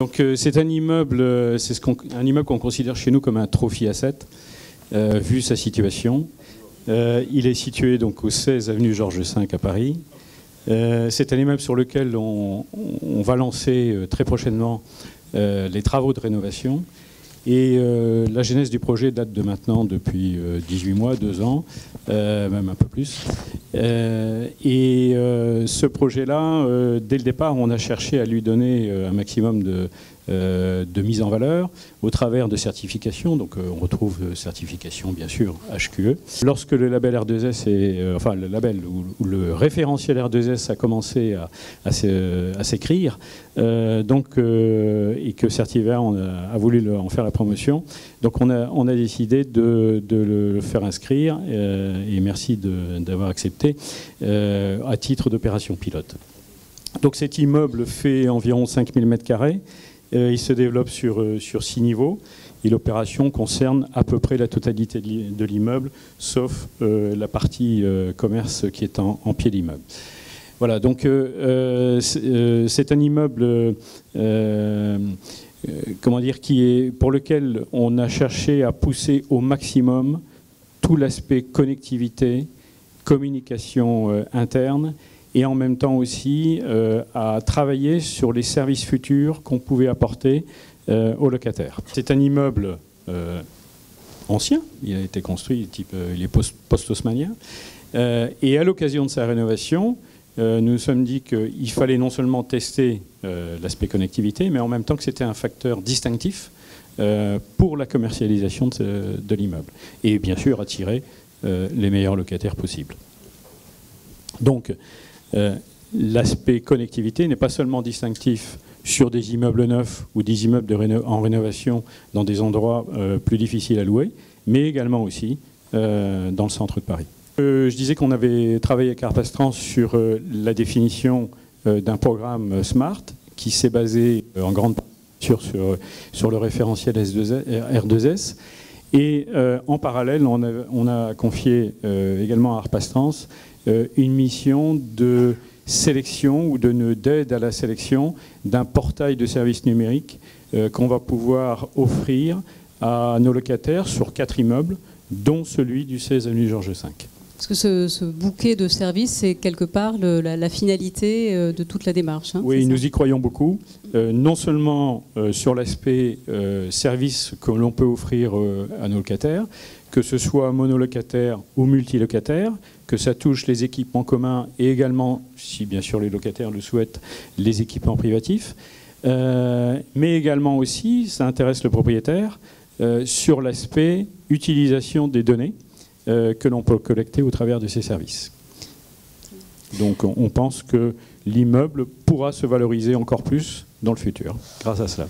Donc c'est un immeuble, un immeuble qu'on considère chez nous comme un trophy asset, vu sa situation. Il est situé donc au 16 avenue Georges V à Paris. C'est un immeuble sur lequel on va lancer très prochainement les travaux de rénovation. Et la genèse du projet date de maintenant depuis 18 mois, 2 ans, même un peu plus. Ce projet-là, dès le départ, on a cherché à lui donner un maximum de mise en valeur au travers de certifications. Donc on retrouve certification, bien sûr, HQE. Lorsque le label R2S, enfin le label ou le référentiel R2S a commencé à s'écrire, et que Certiver a voulu en faire la promotion, donc on a décidé de le faire inscrire, et merci d'avoir accepté, à titre d'opération pilote. Donc cet immeuble fait environ 5000 m². Il se développe sur 6 niveaux et l'opération concerne à peu près la totalité de l'immeuble, sauf la partie commerce qui est en pied d'immeuble. Voilà, donc c'est un immeuble comment dire, pour lequel on a cherché à pousser au maximum tout l'aspect connectivité, communication interne, et en même temps aussi à travailler sur les services futurs qu'on pouvait apporter aux locataires. C'est un immeuble ancien, il a été construit, il est post-haussmannien, et à l'occasion de sa rénovation, nous nous sommes dit qu'il fallait non seulement tester l'aspect connectivité, mais en même temps que c'était un facteur distinctif pour la commercialisation de l'immeuble, et bien sûr attirer les meilleurs locataires possibles. Donc, l'aspect connectivité n'est pas seulement distinctif sur des immeubles neufs ou des immeubles en rénovation dans des endroits plus difficiles à louer, mais également aussi dans le centre de Paris. Je disais qu'on avait travaillé avec Arpastrans sur la définition d'un programme SMART qui s'est basé en grande partie sur le référentiel R2S. Et en parallèle, on a confié également à Arpastrans une mission de sélection ou d'aide à la sélection d'un portail de services numériques qu'on va pouvoir offrir à nos locataires sur 4 immeubles, dont celui du 16 avenue Georges V. Parce que ce bouquet de services, c'est quelque part la finalité de toute la démarche. Hein, oui, nous y croyons beaucoup. Non seulement sur l'aspect service que l'on peut offrir à nos locataires, que ce soit monolocataire ou multilocataire, que ça touche les équipements communs et également, si bien sûr les locataires le souhaitent, les équipements privatifs, mais également aussi, ça intéresse le propriétaire, sur l'aspect utilisation des données que l'on peut collecter au travers de ces services. Donc on pense que l'immeuble pourra se valoriser encore plus dans le futur grâce à cela.